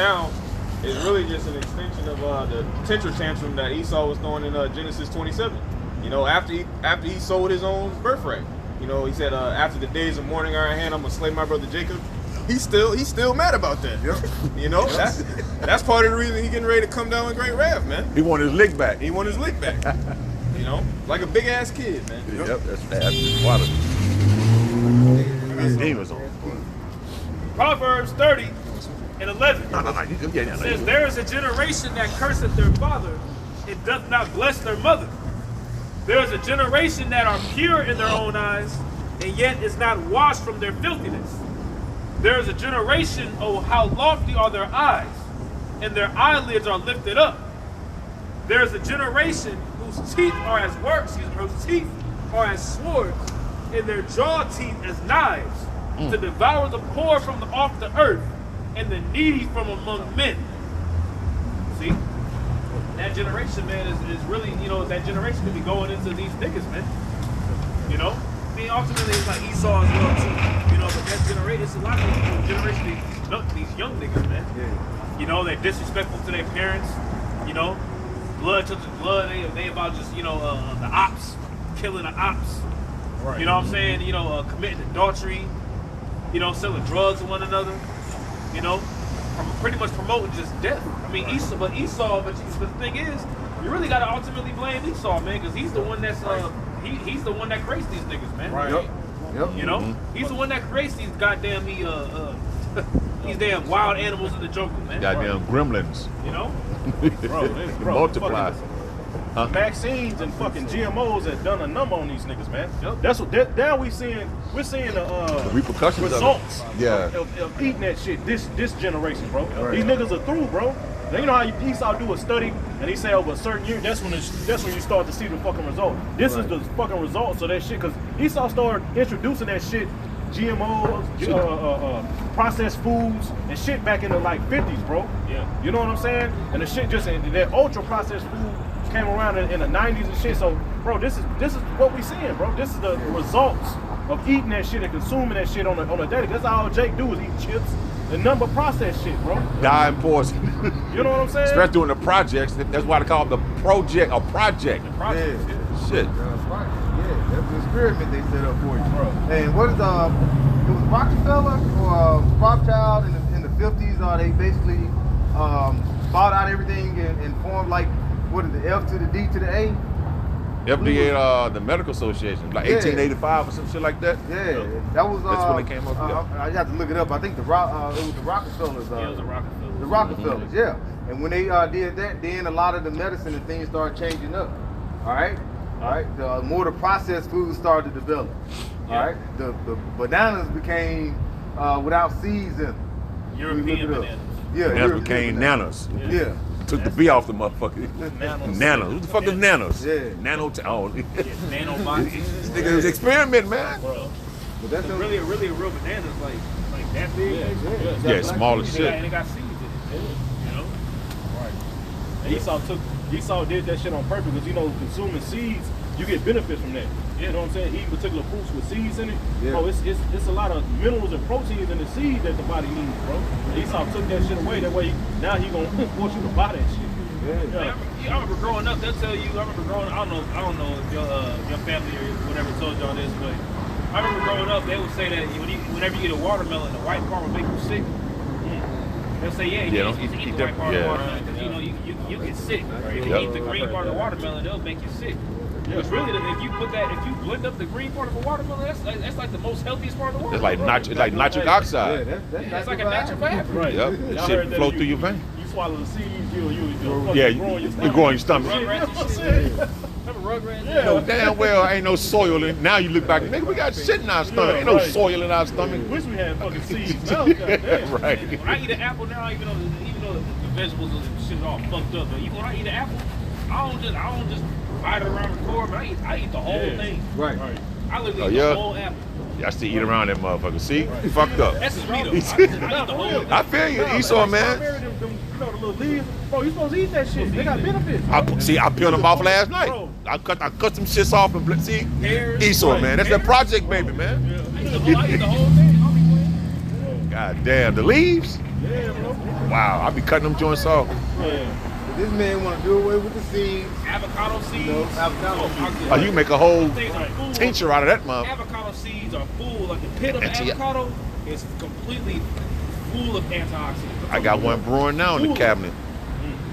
now is really just an extension of the potential tantrum that Esau was throwing in Genesis 27. You know, after he sold his own birthright. You know, he said, after the days of mourning are at hand, I'm gonna slay my brother Jacob. He's still mad about that. Yep. You know, that's part of the reason he's getting ready to come down with great wrath, man. He want his lick back. He want his lick back. You know, like a big ass kid, man. Yep, that's water. Demons on. Proverbs 30:11 says, there is a generation that curseth their father and doth not bless their mother. There is a generation that are pure in their own eyes, and yet is not washed from their filthiness. There is a generation, oh, how lofty are their eyes, and their eyelids are lifted up. There is a generation whose teeth are as whose teeth are as swords, and their jaw teeth as knives, to devour the poor from off the earth, and the needy from among men. See? That generation, man, is really, you know, that generation could be going into these niggas, man. You know? I mean, ultimately, it's like Esau as well, too. You know, but that generation, it's a lot of generation, these young niggas, man. Yeah. You know, they're disrespectful to their parents. You know? Blood to the blood. They about just, you know, the ops, killing the ops. Right. You know what I'm saying? You know, committing adultery. You know, selling drugs to one another. You know? Pretty much promoting just death. I mean, Esau, but the thing is, you really got to ultimately blame Esau, man, because he's the one that's he's the one that creates these niggas, man. Right. Yep. You know, he's the one that creates these goddamn these damn wild animals in the jungle, man. Goddamn gremlins. You know, bro, Multiply. Vaccines and fucking GMOs have done a number on these niggas, man. Yep. That's what. Now we're seeing the repercussions results of it. Yeah. Of eating that shit. This generation, bro. Right. These niggas are through, bro. Now you know how Esau do a study and he say over a certain year, that's when you start to see the fucking result. This is the fucking results of that shit, because Esau started introducing that shit, GMOs, processed foods and shit back in the like 50s, bro. Yeah. You know what I'm saying? And the shit just that ultra processed food came around in the 90s and shit. So, bro, this is what we seeing, bro. This is the results of eating that shit and consuming that shit on a daily. That's all Jake do is eat chips and number processed shit, bro. Dying poison. You know what I'm saying? Especially doing the projects. That's why they call it the project. A project. Project. Yeah. Shit. That's right. Yeah, that's the experiment they set up for you, bro. And what is it was Rockefeller or Rothschild in the 50s? They basically bought out everything and formed like, what is the F to the D to the A? FDA, the Medical Association, like 1885 or some shit like that. Yeah, that was. That's when they came up with that. I have to look it up. I think it was the Rockefellers. Yeah, it was the Rockefellers. The Rockefellers, yeah. And when they did that, then a lot of the medicine and things started changing up. All right. The more the processed foods started to develop. Yeah. All right. The bananas became without seeds in them. European bananas. Yeah. Bananas became nanas. Yeah. Took the B off the motherfucker. Nanos. What the fuck is nanos? Yeah. Nanobots. This nigga was experimenting, man. Bro. But that's Really a real banana is like that big. Yeah, small as And shit. it got seeds in it. You know? Right. And Esau did that shit on purpose because, you know, consuming seeds, you get benefits from that. You know what I'm saying? Eating particular fruits with seeds in it. Yeah. Bro, it's a lot of minerals and proteins in the seed that the body needs, bro. Esau took that shit away. That way, now he gonna force you to buy that shit. Yeah. I remember growing up, they'll tell you, I don't know if your family or whatever told y'all this, but I remember growing up, they would say that whenever you eat a watermelon, the white part will make you sick. They'll say, you can't eat the white part of the watermelon because, you know, you get sick. If you eat the green part of the watermelon, they'll make you sick. Because really, if you blend up the green part of a watermelon, that's like the most healthiest part of the watermelon. It's like nitric oxide. That's like a natural fiber. Right. Yep. That shit flow through your vein. You swallow the seeds, you're growing your stomach. Rugrats. Yeah. No, damn well ain't no soil in. Now you look back, nigga, we got shit in our stomach. Ain't no soil in our stomach. Wish we had fucking seeds. Now, goddamn. Right. When I eat an apple now, even though the vegetables and shit is all fucked up, but even when I eat an apple, I don't just bite it around the core, but I eat the whole thing. Right. I literally eat the whole apple. Yeah, I still eat around that motherfucker. See? Fucked up. That's just me though. I eat the whole thing. I feel you, Esau, man. You know the little leaves? Bro, you supposed to eat that shit. They got benefits. I peeled them off last night. I cut some shits off and see? Esau, man. That's that project baby, man. I eat the whole thing. I'll be playing. God damn, the leaves? Yeah, bro. Wow, I be cutting them joints off. But this man want to do away with the seeds. Avocado seeds. You know, avocado seeds. Oh, you can make a whole Things are full. tincture out of that mother. Avocado seeds are full. Like the pit of avocado is completely full of antioxidants. I got one brewing now in the cabinet.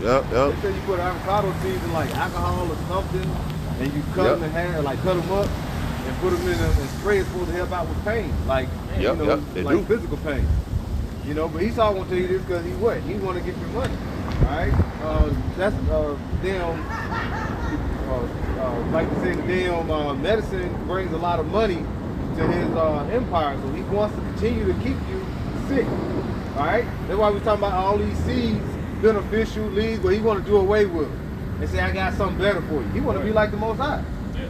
Yep. They say you put avocado seeds in like alcohol or something, and you cut them in half, like cut them up, and put them in and spray. It's supposed to help out with pain, like you know, they like do. physical pain. You know, but Esau won't tell you this because he what? He want to get your money. All right, that's damn. Like they say, the damn medicine brings a lot of money to his empire, so he wants to continue to keep you sick. All right, that's why we're talking about all these seeds, beneficial leads, but he want to do away with them and say, I got something better for you. He want to be like the Most High. Yeah.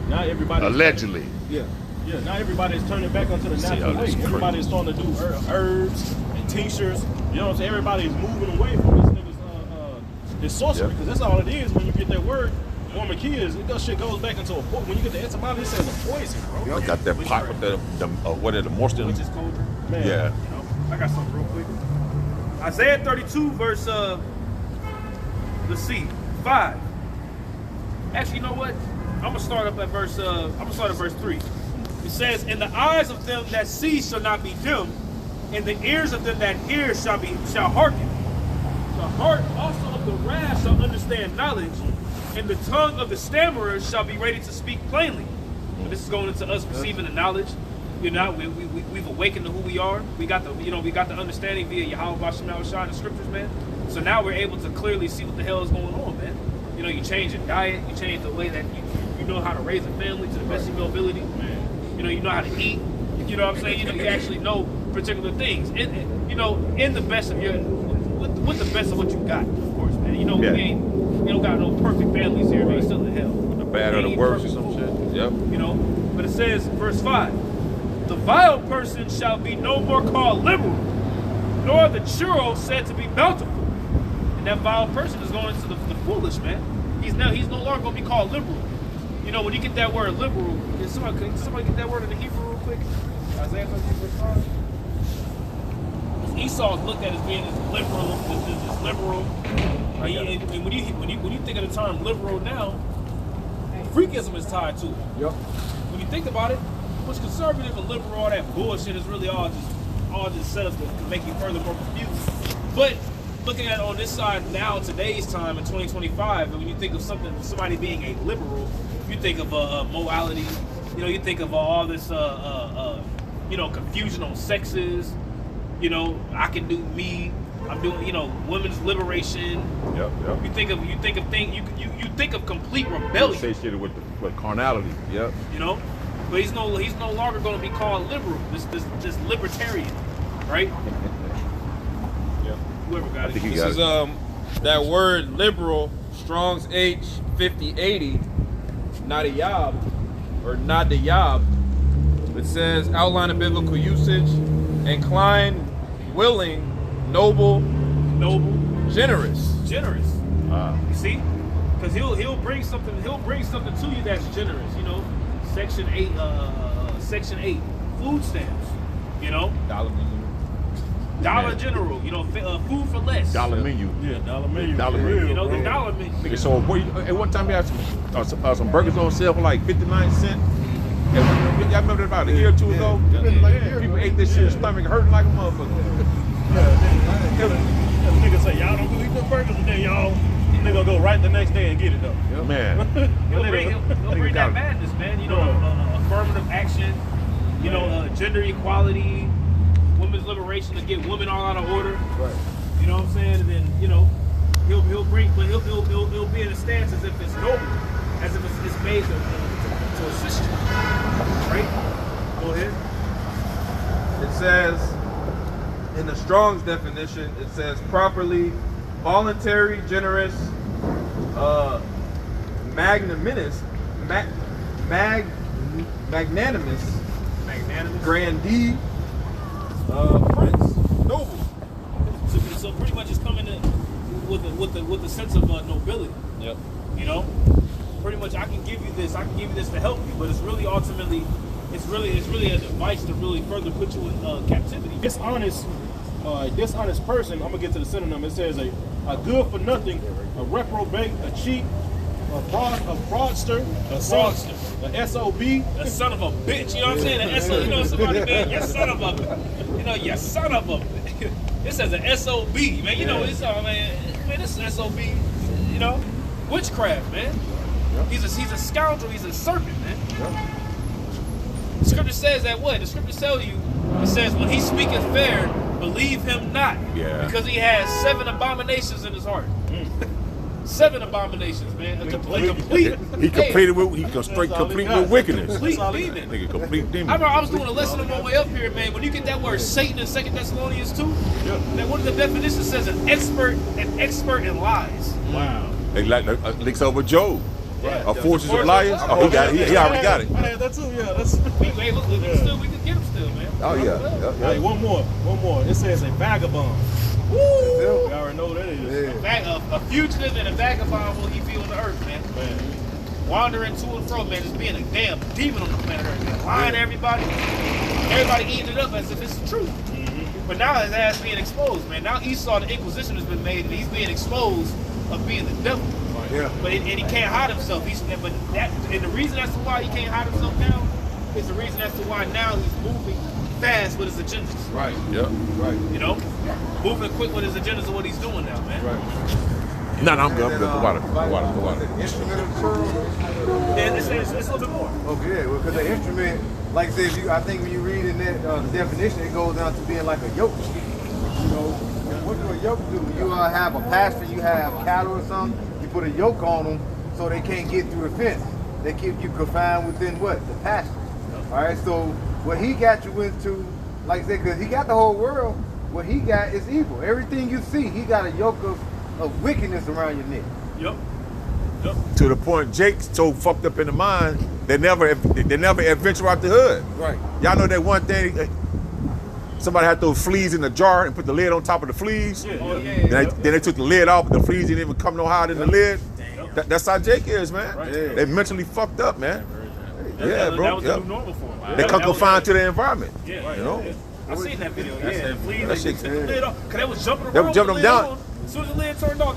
Not everybody. Allegedly. Yeah. Yeah, not everybody's turning back onto the natural way. Everybody's starting to do herbs and tinctures. You know what I'm saying? Everybody's moving away from this nigga's this sorcery, because that's all it is. When you get that word, woman kids, that shit goes back into a poison. When you get the etymology, it says a poison, bro. I got that pot with what are the moisture? Which is colder. Man. Yeah. You know, I got something real quick. Isaiah 32 verse let's see, 5. Actually, you know what? I'm gonna start up at verse 3. It says, "And the eyes of them that see shall not be dim, and the ears of them that hear shall hearken. The heart also of the rash shall understand knowledge, and the tongue of the stammerer shall be ready to speak plainly." And this is going into us receiving the knowledge. You know, we've awakened to who we are. We got the understanding via Yahweh Basham Shah and the scriptures, man. So now we're able to clearly see what the hell is going on, man. You know, you change your diet, you change the way that you know how to raise a family to the best of your ability. You know, you know how to eat. You know what I'm saying? You know, you actually know particular things. You know, in the best of your, with the best of what you got, of course, man. You know, we don't got no perfect families here, man. Still in hell. The bad or the worst or some shit. Yep. You know, but it says, verse 5, "The vile person shall be no more called liberal, nor the churl said to be bountiful." And that vile person is going into the foolish, man. He's no longer going to be called liberal. You know, when you get that word liberal, can somebody get that word in the Hebrew real quick? Isaiah 32 verse 5. Esau's looked at as being this liberal. And when you think of the term liberal now, freakism is tied to it. Yep. When you think about it, what's conservative and liberal, all that bullshit is really all just set up to make you further more confused. But looking at it on this side now, today's time in 2025, and when you think of somebody being a liberal, you think of morality. You know, you think of all this confusion on sexes. You know, I can do me. I'm doing, women's liberation. Yep. You think of complete rebellion. Associated with carnality. Yep. You know, but he's no longer going to be called liberal. This libertarian, right? Yeah. Whoever got it. This is that word liberal, Strong's H 5080, Nadiyab or Nadiyab. It says outline of biblical usage: inclined, willing, noble, generous. You see, because he'll bring something to you that's generous. You know, section 8, food stamps. You know, Dollar General. You know, food for less. Dollar menu. Yeah, dollar menu. You know, the dollar menu. So at one time you had some burgers on sale for like 59 cents. Y'all remember that about a year or two ago? People ate this shit, stomach hurting like a motherfucker. Niggas say, y'all don't go eat the burgers, and then y'all nigga go right the next day and get it though. Yep. Man. He'll bring that madness, man. You know, affirmative action. You know, gender equality, women's liberation to get women all out of order. Right. You know what I'm saying? And then he'll be in a stance as if it's noble, as if it's made to assist you. Right? Go ahead. It says, in the Strong's definition, it says properly voluntary, generous, magnanimous, grandee, prince, noble. So pretty much it's coming in with the sense of nobility. Yep. You know, pretty much I can give you this to help you, but it's really ultimately, it's really a device to really further put you in captivity. Dishonest dishonest person, I'm gonna get to the synonym. It says a good for nothing, a reprobate, a cheat, a fraudster, a SOB, A son of a bitch, you know what I'm saying? A SOB, you know somebody, man, you son of a, you son of a, it says an SOB, man, you know, it's all, man, this is SOB, you know, witchcraft, man. He's a scoundrel, he's a serpent, man. The scripture says that what? The scripture tells you, it says, when he speaketh fair, believe him not. Yeah. Because he has 7 abominations in his heart. 7 abominations, man. A complete He completed with wickedness. complete demon. Nigga, complete demon. I remember I was doing a lesson on my way up here, man. When you get that word Satan in 2 Thessalonians 2, that one of the definitions says an expert in lies. Wow. They links over Job. Yeah. Forces of liars. Oh, he already got it. I had that too. Yeah, that's. Hey, look, we can get him still, man. Oh yeah. Hey, one more. It says a vagabond. Woo! We already know what that is. A fugitive and a vagabond will he be on the earth, man. Wandering to and fro, man, just being a damn demon on the planet Earth, man. Lying to everybody. Everybody eating it up as if it's the truth. But now his ass being exposed, man. Now Esau, the Inquisition has been made, and he's being exposed of being the devil. Yeah. But and he can't hide himself. And the reason as to why he can't hide himself now is the reason as to why now he's moving fast with his agendas. Right. Yep. Right. You know, moving quick with his agendas of what he's doing now, man. Right. No, I'm good. I'm good. Go water. Instrument of the pearl. And it's a little bit more. Okay, yeah, well, because the instrument, like I said, I think when you read in that the definition, it goes down to being like a yoke. You know, what do a yoke do? You have a pasture, you have cattle or something, you put a yoke on them so they can't get through the fence. They keep you confined within what? The pasture. All right, so what he got you into, like I said, because he got the whole world, what he got is evil. Everything you see, he got a yoke of wickedness around your neck. Yep. To the point, Jake's so fucked up in the mind, they never adventure out the hood. Right. Y'all know that one thing. Somebody had those fleas in the jar and put the lid on top of the fleas. Then they took the lid off, but the fleas didn't even come no higher than the lid. That's how Jake is, man. Right. They mentally fucked up, man. That bro. was the new normal for him. They come confined to the environment. Yeah, You know? I seen that video. Yeah, the fleas, that they shit- just took the lid off. Because they was jumping They around were jumping with them the lid down. on. As soon as the lid turned off,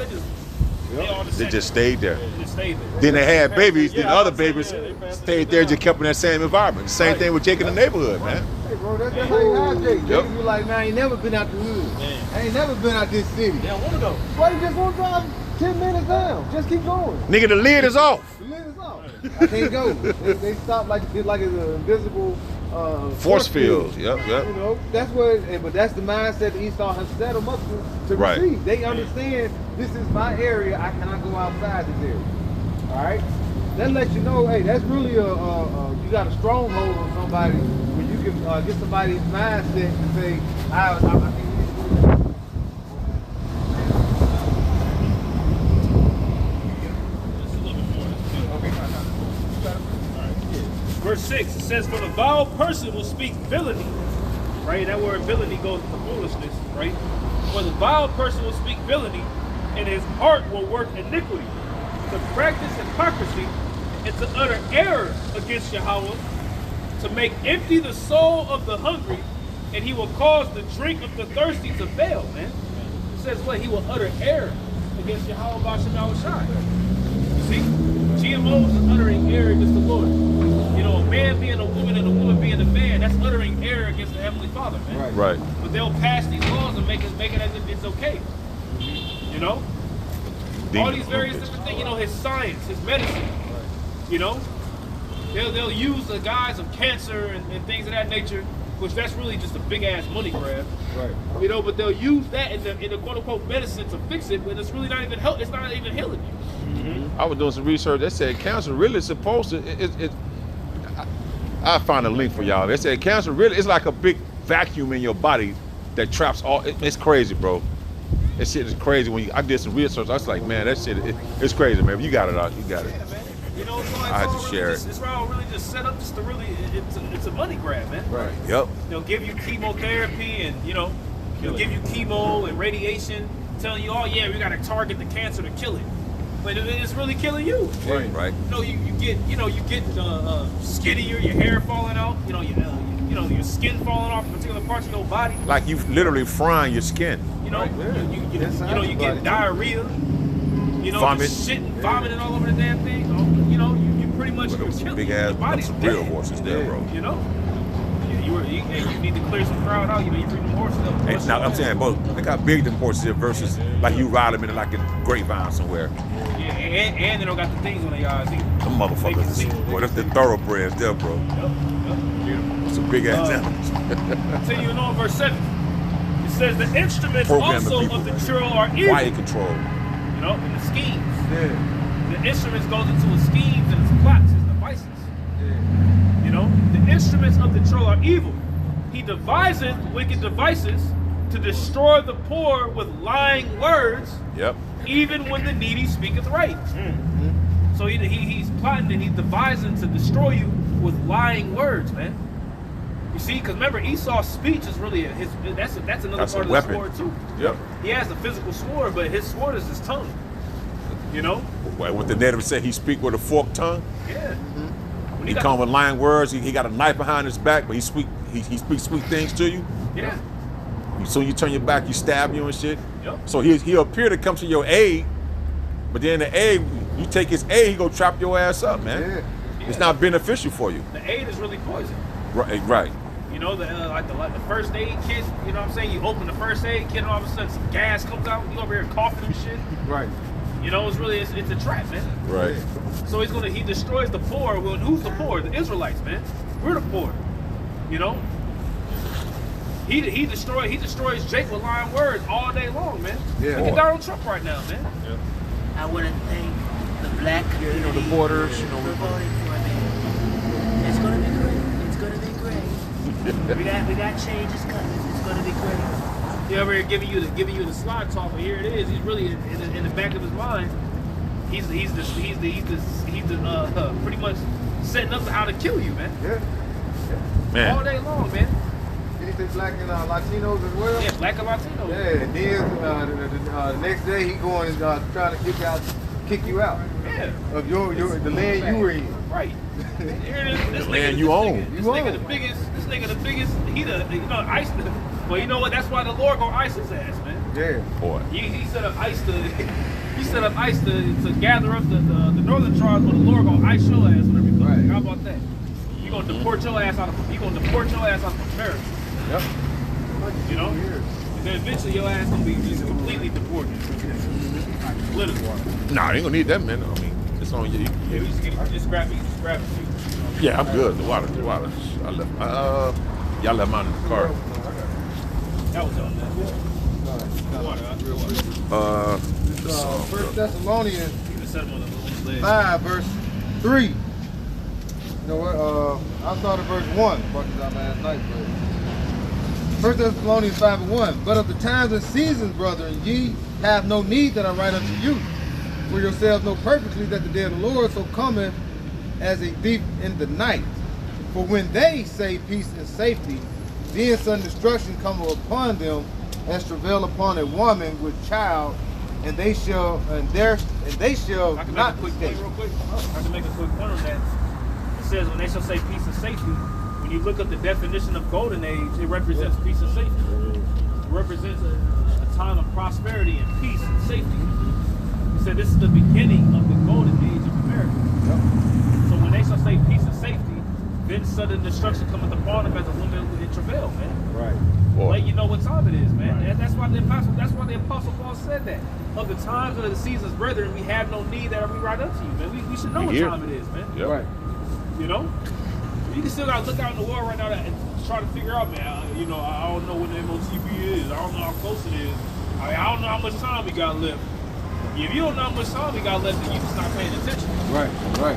They just stayed there. They just stayed there. Then they had babies. Then Yeah, the other I was saying, babies yeah, they passed stayed it there, down. just kept in that same environment. Same thing with Jake in the neighborhood, man. Hey, bro, that's how you hide Jake. Yep. Jake be like, man, I ain't never been out the hood. I ain't never been out this city. They don't want to go. Why you just won't drive 10 minutes down? Just keep going. Nigga, the lid is off. The lid is off. I can't go. They stop like it's an invisible Force fields. Yep. You know, that's what. But that's the mindset that Esau has set them up to Right. receive. They understand this is my area. I cannot go outside this area. All right. That lets you know, hey, that's really you got a stronghold on somebody when you can get somebody's mindset to say, I think we need to do that. Just a little bit more. Verse 6, it says, for the vile person will speak villainy. Right? That word villainy goes to foolishness, right? For the vile person will speak villainy, and his heart will work iniquity, to practice hypocrisy, and to utter error against Yahweh, to make empty the soul of the hungry, and he will cause the drink of the thirsty to fail, man. It says what? He will utter error against Yahweh Bashem Yahushai. You see? GMOs is uttering error against the Lord. You know, a man being a woman and a woman being a man, that's uttering error against the Heavenly Father, man. Right. But they'll pass these laws and make it as if it's okay. You know? All these various different things, you know, his science, his medicine. You know? They'll use the guise of cancer and things of that nature, which that's really just a big ass money grab. Right. You know, but they'll use that in the quote unquote medicine to fix it, but it's really not even it's not even healing you. I was doing some research. They said cancer really is supposed to. I'll find a link for y'all. They said cancer really is like a big vacuum in your body that traps all. It's crazy, bro. That shit is crazy. I did some research, I was like, man, that shit, it's crazy, man. If you got it out, you got it. Yeah, man. You know, it's I had to all share really it. it's all really just set up just to really, it's a money grab, man. Right. Yep. They'll give you chemotherapy and, you know, they'll give you chemo and radiation, telling you, oh yeah, we gotta target the cancer to kill it. But it's really killing you. Right. You know, you get skinnier, your hair falling out, you know, you know, your skin falling off particular parts of your body. Like you literally frying your skin. You know, Right there. you get diarrhea. You know, Vomit. just shitting, vomiting all over the damn thing. You know, you pretty much But you're those killing big your ass, body's some real dead. horses there, bro. You know, you need to clear some crowd out. You know, you bring them horses up. Hey, now I'm saying, bro, look how big them horses are versus like you ride them in like a grapevine somewhere. Yeah, and they don't got the things on their eyes either. Them motherfuckers, They can see. boy, that's the thoroughbreds there, bro. Yep. Beautiful. Some big ass animals. Continuing on, verse 7. It says the instruments Program the also people, of the man. churl are evil. Quiet control. You know, and the schemes. Yeah. The instruments goes into his schemes and his plots, his devices. Yeah. You know, the instruments of the churl are evil. He deviseth wicked devices to destroy the poor with lying words, Yep. even when the needy speaketh right. So he's plotting and he's devising to destroy you with lying words, man. You see, because remember, Esau's speech is really that's another That's a part of weapon. the sword too. Yep. He has a physical sword, but his sword is his tongue. You know? Well, what the native said, he speak with a forked tongue. Yeah. When He got- come with lying words. He got a knife behind his back, but he speaks sweet things to you. Yeah. So you turn your back, he stab you and shit. Yep. So he'll appear to come to your aid, but then the aid, you take his aid, he go trap your ass up, man. Yeah. It's not beneficial for you. The aid is really poison. Right, right. You know, like the first aid kit, you know what I'm saying? You open the first aid kit and all of a sudden some gas comes out, you over here coughing and shit. Right. You know, it's a trap, man. Right. So he destroys the poor. Well, who's the poor? The Israelites, man. We're the poor. You know? He destroys Jake with lying words all day long, man. Yeah. Look at Donald Trump right now, man. I want to thank the black community. you know, the borders, you know, for voting for me. It's gonna be great. It's gonna be great. we got changes coming. It's gonna be great. He over here giving you the slide talk, but here it is. He's really in the back of his mind. He's pretty much setting up how to kill you, man. Yeah. Man. All day long, man. Did he say black and Latinos as well? Yeah, black and Latino. Yeah, and then the next day he going and trying to kick you out Yeah. of the land you were in. Right. Here it is. This land nigga, you this own. Nigga, this You nigga own. the biggest. This nigga the biggest. He ice. Well, you know what? That's why the Lord gonna ice his ass, man. Yeah. Boy. He set up ice to. He set up ice to gather up the northern tribes, but the Lord gonna ice your ass whenever you come Right. back. How about that? You gonna deport your ass out of America. Yep. You know? And then eventually your ass gonna be just completely deported. Literally. Nah, I ain't gonna need that, man. I mean, it's on you. Yeah, we just grab it. Yeah, I'm good. The water. I left. Y'all left mine in the car. That was on that. Water, real water. First Thessalonians You can set them on the list. 5 verse 3. You know what? I started verse 1. Fucked it out last night, but First Thessalonians 5:1. But of the times and seasons, brethren, ye have no need that I write unto you. For yourselves know perfectly that the day of the Lord so cometh as a thief in the night. For when they say peace and safety, then sudden destruction cometh upon them, as travail upon a woman with child, and they shall I can make not a quick escape. point real quick. I can make a quick point on that. It says when they shall say peace and safety, when you look up the definition of golden age, it represents peace and safety. It represents a time of prosperity and peace and safety. It said this is the beginning of the golden age of America. So when they shall say peace and safety, then sudden destruction cometh upon them as a woman in travail, man. Right. Boy. Let you know what time it is, man. And that's why the apostle Paul said that. Of the times of the seasons, brethren, we have no need that we write up to you, man. We should know what Here. time it is, man. Yep. Right. You know? You can still gotta look out in the world right now and try to figure out, man, I don't know when the MOTB is. I don't know how close it is. I don't know how much time we got left. If you don't know how much time we got left, then you just not paying attention. Right. Right.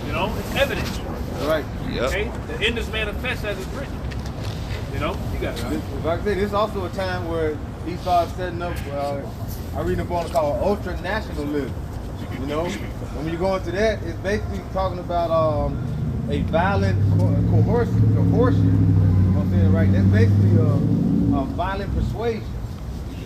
You know? It's evident. Right. Yep. Okay? The end is manifest as it's written. You know? You got it. Like I say, this is also a time where he started setting up, I read a book called ultra-nationalism, you know? And when you go into that, it's basically talking about a violent coercion, if I'm saying it right. That's basically a violent persuasion.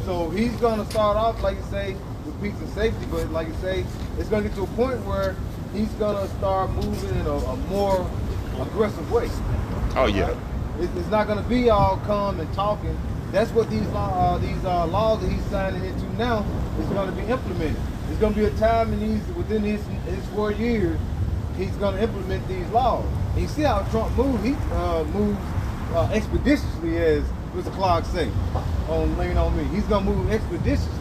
So he's gonna start off, like you say, with peace and safety, but like you say, it's gonna get to a point where he's gonna start moving in a more aggressive way. Oh yeah. It's not going to be all calm and talking. That's what these laws that he's signing into now is going to be implemented. There's going to be a time within his 4 years, he's going to implement these laws. And you see how Trump moves. He moves expeditiously, as Mr. Clark say, on Lean On Me. He's going to move expeditiously.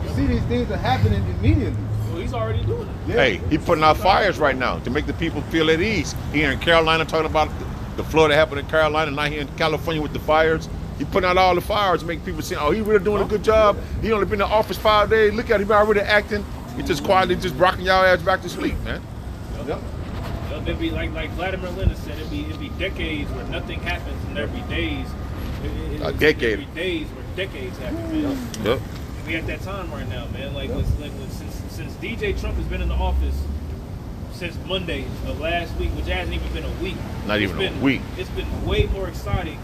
You see these things are happening immediately. Well, he's already doing it. Yeah. Hey, he putting out fires right now to make the people feel at ease. Here in Carolina, talking about the flood that happened in Carolina, now here in California with the fires. He putting out all the fires to make people say, oh, he really doing a good job. He only been in the office 5 days. Look at him already acting. He just quietly just rocking y'all ass back to sleep, man. Yep. It'd be like Vladimir Lenin said, it'd be decades where nothing happens, and there'd be days. A decade. There'd be days where decades happen, man. Yep. We at that time right now, man. Since DJ Trump has been in the office since Monday of last week, which hasn't even been a week. Not even a week. It's been way more exciting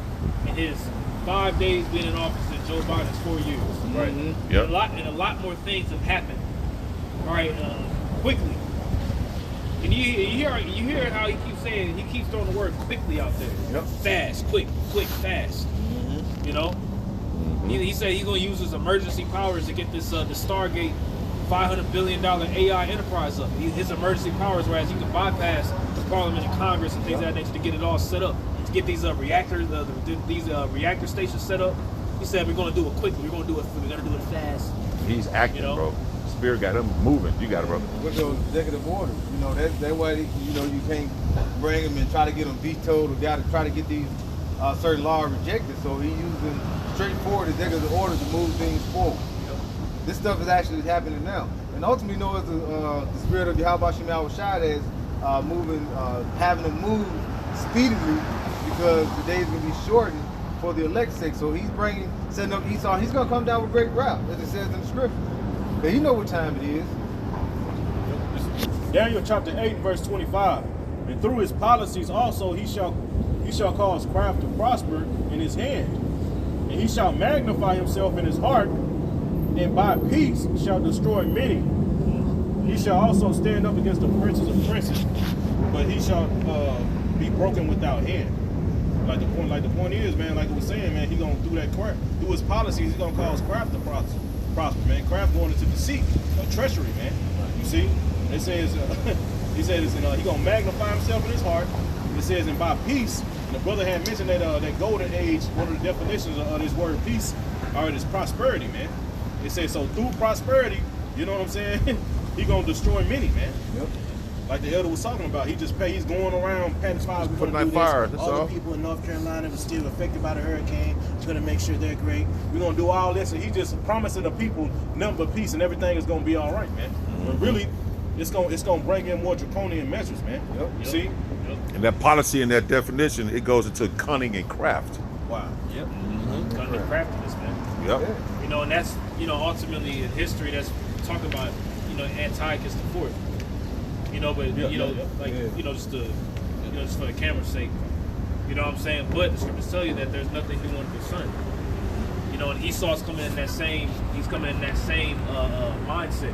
in his 5 days being in office than Joe Biden's 4 years. Right. Mm-hmm. Yep. And a lot more things have happened. All right, quickly. And you hear how he keeps saying, he keeps throwing the word quickly out there. Yep. Fast, quick, fast. Mm-hmm. You know? He said he's going to use his emergency powers to get this the Stargate $500 billion AI enterprise up. His emergency powers, whereas he can bypass the Parliament and Congress and things of that nature to get it all set up, to get these reactor stations set up. He said we're going to do it quickly. We're going to do it fast. He's acting, You know? bro. Spirit got him moving. You got it, brother. With those executive orders, that's why you can't bring him and try to get them vetoed or try to get these certain laws rejected. So he's using straightforward executive orders to move things forward. This stuff is actually happening now, and ultimately, it's the spirit of Yahweh Shem Shad is having to move speedily because the days going to be shortened for the elect's sake. So he's setting up Esau. He's going to come down with great wrath, as it says in the scripture. But you know what time it is. Daniel chapter 8 verse 25. And through his policies also he shall cause craft to prosper in his hand. And he shall magnify himself in his heart, and by peace shall destroy many. He shall also stand up against the princes of princes, but he shall be broken without hand. Like the point is, man, like it was saying, man, he gonna do that craft. Through his policies, he's gonna cause craft to prosper, man. Craft going into deceit, treachery, man. You see? It says, he says, he gonna magnify himself in his heart. It says, and by peace, and the brother had mentioned that golden age, one of the definitions of this word peace, or this prosperity, man. It says, so through prosperity, you know what I'm saying? He gonna destroy many, man. Yep. Like the elder was talking about, he's going around patting fires. Putting out fires, that's all all. the people in North Carolina were still affected by the hurricane. He's gonna make sure they're great. We're gonna do all this, and he just promising the people nothing but peace, and everything is gonna be all right, man. But really, it's gonna bring in more draconian measures, man. Yep. You see? And that policy and that definition, it goes into cunning and craft. Wow. Yep. Kind of craftiness, man. Yep. And that's, ultimately in history, that's talking about, Antiochus IV. Just for the camera's sake. You know what I'm saying? But the scriptures tell you that there's nothing new under the sun. And Esau's coming in that same, mindset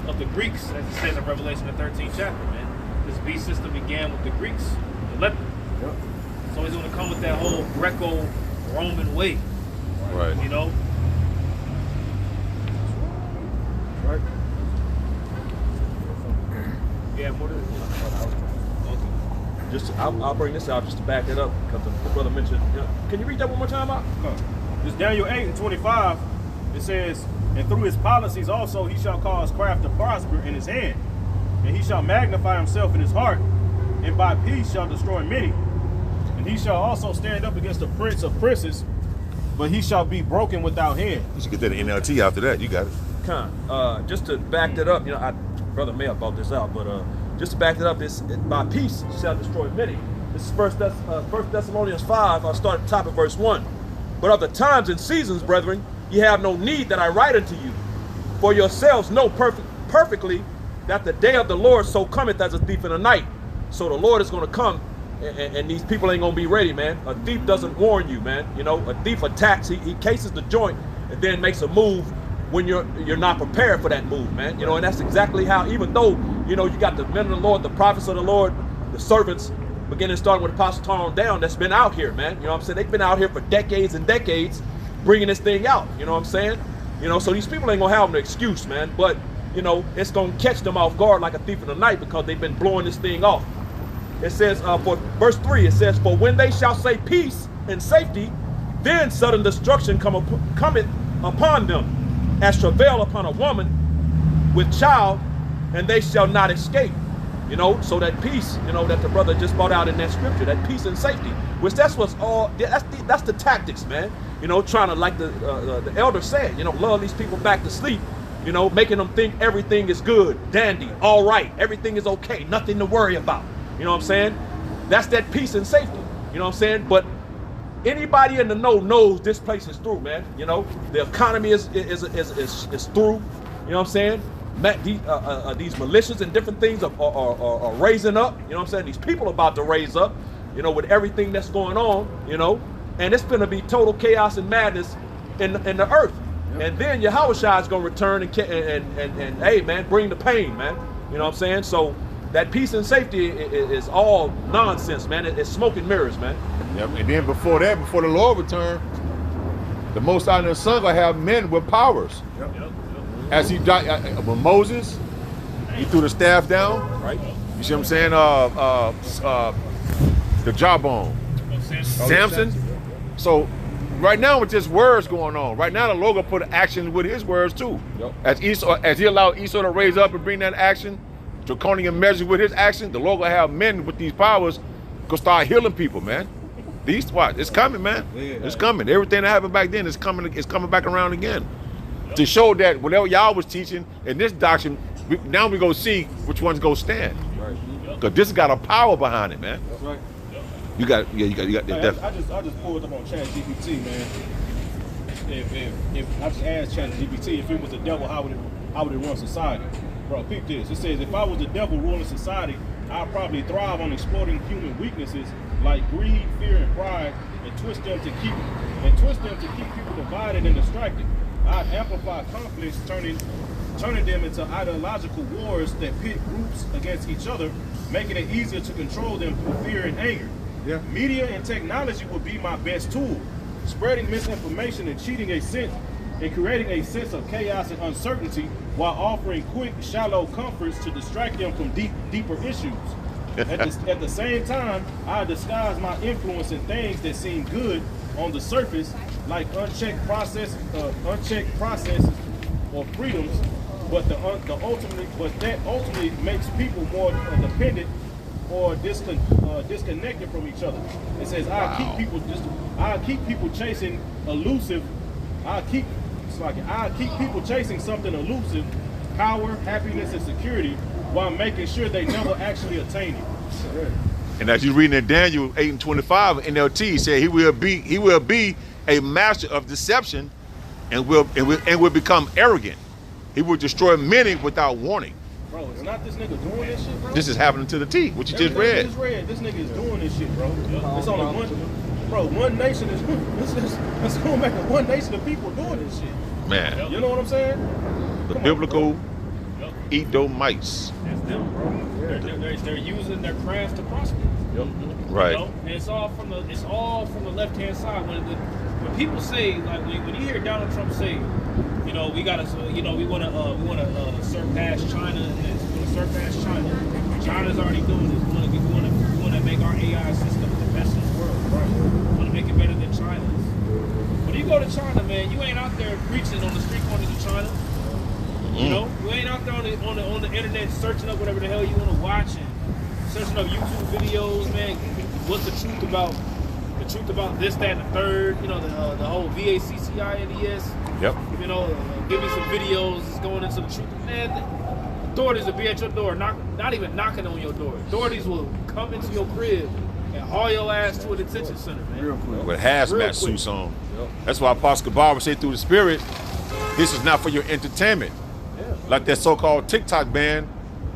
of the Greeks, as it says in Revelation, the 13th chapter, man. This beast system began with the Greeks, the leopard. Yep. So he's going to come with that whole Greco-Roman way. Right. Right. Yeah, more than I'll bring this out just to back it up because the brother mentioned. Can you read that one more time, Mark? This Daniel 8 and 25, it says, and through his policies also he shall cause craft to prosper in his hand, and he shall magnify himself in his heart, and by peace shall destroy many. And he shall also stand up against the prince of princes, but he shall be broken without hand. You should get that NLT after that. You got it. Just to back that up, Brother Mayor brought this out, but just to back that up, by peace shall destroy many. This is First Thessalonians 5. I'll start at the top of verse 1. But of the times and seasons, brethren, ye have no need that I write unto you. For yourselves know perfectly that the day of the Lord so cometh as a thief in the night. So the Lord is going to come, and these people ain't going to be ready, man. A thief doesn't warn you, man. A thief attacks, he cases the joint, and then makes a move when you're not prepared for that move, man. And that's exactly how, even though, you got the men of the Lord, the prophets of the Lord, the servants, beginning starting with Apostle Tone down, that's been out here, man. You know what I'm saying? They've been out here for decades and decades bringing this thing out. You know what I'm saying? You know, so these people ain't gonna have an excuse, man. But, you know, it's gonna catch them off guard like a thief in the night because they've been blowing this thing off. It says, for verse 3, it says, for when they shall say peace and safety, then sudden destruction cometh upon them, as travail upon a woman with child, and they shall not escape. You know, so that peace, you know, that the brother just brought out in that scripture, that peace and safety, which that's what's all, that's the tactics, man. You know, trying to, like the elder said, you know, lull these people back to sleep, you know, making them think everything is good, dandy, all right, everything is okay, nothing to worry about. You know what I'm saying? That's that peace and safety. You know what I'm saying? But anybody in the know knows this place is through, man. You know, the economy is through. You know what I'm saying? These militias and different things are raising up. You know what I'm saying? These people are about to raise up, you know, with everything that's going on, you know, and it's going to be total chaos and madness in the earth. Yep. And then Yahushua is going to return and hey, man, bring the pain, man. You know what I'm saying? So that peace and safety is all nonsense, man. It's smoke and mirrors, man. Yep. And then before that, before the Lord return, the Most High and the Son gonna have men with powers. Yep. As he died with Moses, he threw the staff down. Right. You see what I'm saying? The jawbone, Samson. So right now with just words going on, right now the Lord gonna put action with his words too. Yep. As he allowed Esau to raise up and bring that action, draconian measures with his action, the Lord gonna have men with these powers gonna start healing people, man. These what? It's coming, man. Yeah. It's coming. Everything that happened back then is coming. It's coming back around again. Yep. To show that whatever y'all was teaching in this doctrine, now we go see which one's gonna stand. Right. Because this got a power behind it, man. That's right. You got. I just pulled up on ChatGPT, man. If I just asked ChatGPT if it was the devil, how would it run society? Bro, peep this. It says, if I was the devil ruling society, I'd probably thrive on exploiting human weaknesses like greed, fear, and pride, and twist them to keep people divided and distracted. I'd amplify conflicts, turning them into ideological wars that pit groups against each other, making it easier to control them through fear and anger. Yeah. Media and technology would be my best tool, spreading misinformation and creating a sense of chaos and uncertainty while offering quick, shallow comforts to distract them from deeper issues. At the same time, I disguise my influence in things that seem good on the surface, like unchecked processes or freedoms, but that ultimately makes people more dependent or disconnected from each other. It says, I keep people chasing elusive. I keep people chasing something elusive, power, happiness, and security, while making sure they never actually attain it. And as you're reading in Daniel 8:25 NLT, he said he will be a master of deception and will become arrogant. He will destroy many without warning. Bro, it's not this nigga doing this shit, bro. This is happening to the T, what you just read. This nigga is doing this shit, bro. It's only one nation is it's gonna make one nation of people doing this shit. Man. You know what I'm saying? The biblical Edomites. That's them, bro. They're using their craft to prosper. Yep. Right. You know? And it's all from the left hand side. When people say, like, when you hear Donald Trump say, you know, we want to surpass China, and surpass China. China's already doing this. We want to make our AI system the best in the world. Right. We want to make it better than China's. When you go to China, man, you ain't out there preaching on the street corners of China. You know, you ain't out there on the internet searching up whatever the hell you want to watch and searching up YouTube videos, man. What's the truth about this, that, and the third? You know, the whole VACCINES. Yep. You know, give me some videos going into the truth. Man, authorities will be at your door, not even knocking on your door. Authorities will come into your crib and haul your ass to a detention center, man. Real quick. With hazmat suits on. Yep. That's why Apostle Kabar would say through the Spirit, this is not for your entertainment. Like that so-called TikTok ban,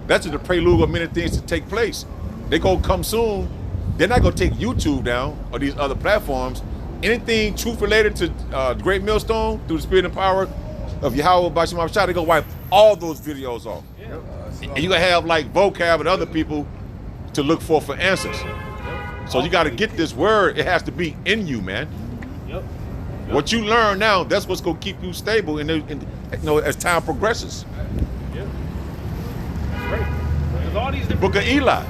that's the prelude of many things to take place. They gonna come soon. They're not gonna take YouTube down or these other platforms. Anything truth related to the Great Millstone through the Spirit and power of Yahweh Bashim Abshah, they're gonna wipe all those videos off. And you're gonna have like vocab and other people to look for answers. So you got to get this word. It has to be in you, man. Yep. What you learn now, that's what's gonna keep you stable, as time progresses. Yep. That's right. Because all these different Book of Eli.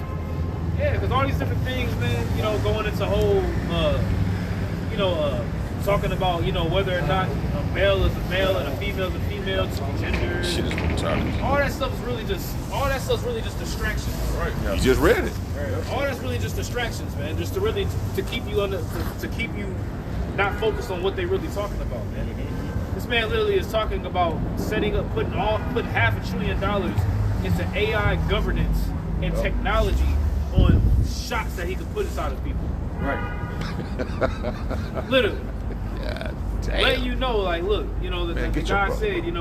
Yeah, because all these different things, man, going into whole, talking about, whether or not a male is a male and a female is a female, gender. Shit is retarded. All that stuff's really just distractions. Right. You just read it. All that's really just distractions, man. Just to really to keep you to keep you not focused on what they really talking about, man. This man literally is talking about setting up, putting $500 billion into AI governance and technology on shots that he could put inside of people. Right. Literally. Yeah, damn. Let you know, like, look, the get guy your said, the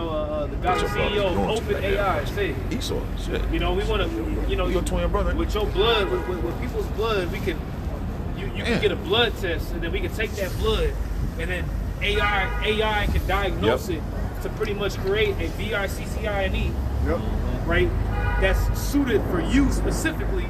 guy, the CEO of OpenAI said, Esau, shit. we want to, Your twin brother. with your blood, with people's blood, we can, you can get a blood test, and then we can take that blood, and then AI can diagnose it to pretty much create a VICCINE, right? That's suited for you specifically,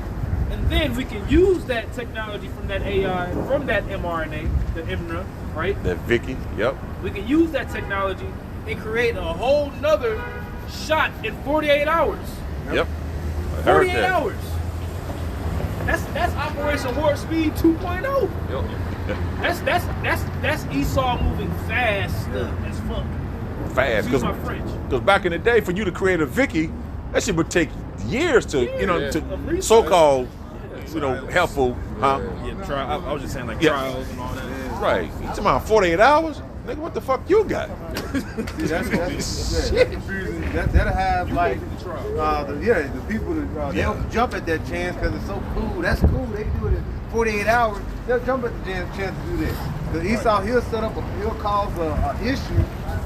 and then we can use that technology from that AI, from that mRNA, the IMNA, right? That Vicky, yep. We can use that technology and create a whole nother shot in 48 hours. Yep. I heard 48 that. hours. That's Operation Warp Speed 2.0. Yep. That's Esau moving fast as fuck. Fast. Excuse my French. Because back in the day, for you to create a Vicky, that shit would take years to, of to research. so-called, helpful, huh? Yeah, I was just saying like Yeah. trials and all that. Right. You talking about 48 hours? Nigga, what the fuck you got? See, that's confusing. That'll have like the people that they'll jump at that chance because it's so cool. That's cool. They do it in 48 hours. They'll jump at the chance to do that. Because Esau, he'll cause a issue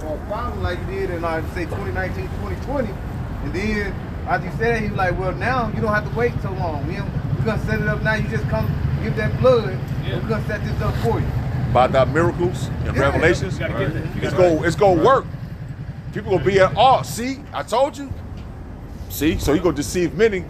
or a problem like he did in say 2019, 2020, and then after you say that, he's like, well, now you don't have to wait so long. We're gonna set it up now. You just come give that blood, and we're gonna set this up for you. About that miracles and revelations. You gotta get that. It's gonna work. People gonna be at awe. See, I told you. See, so you gonna deceive many.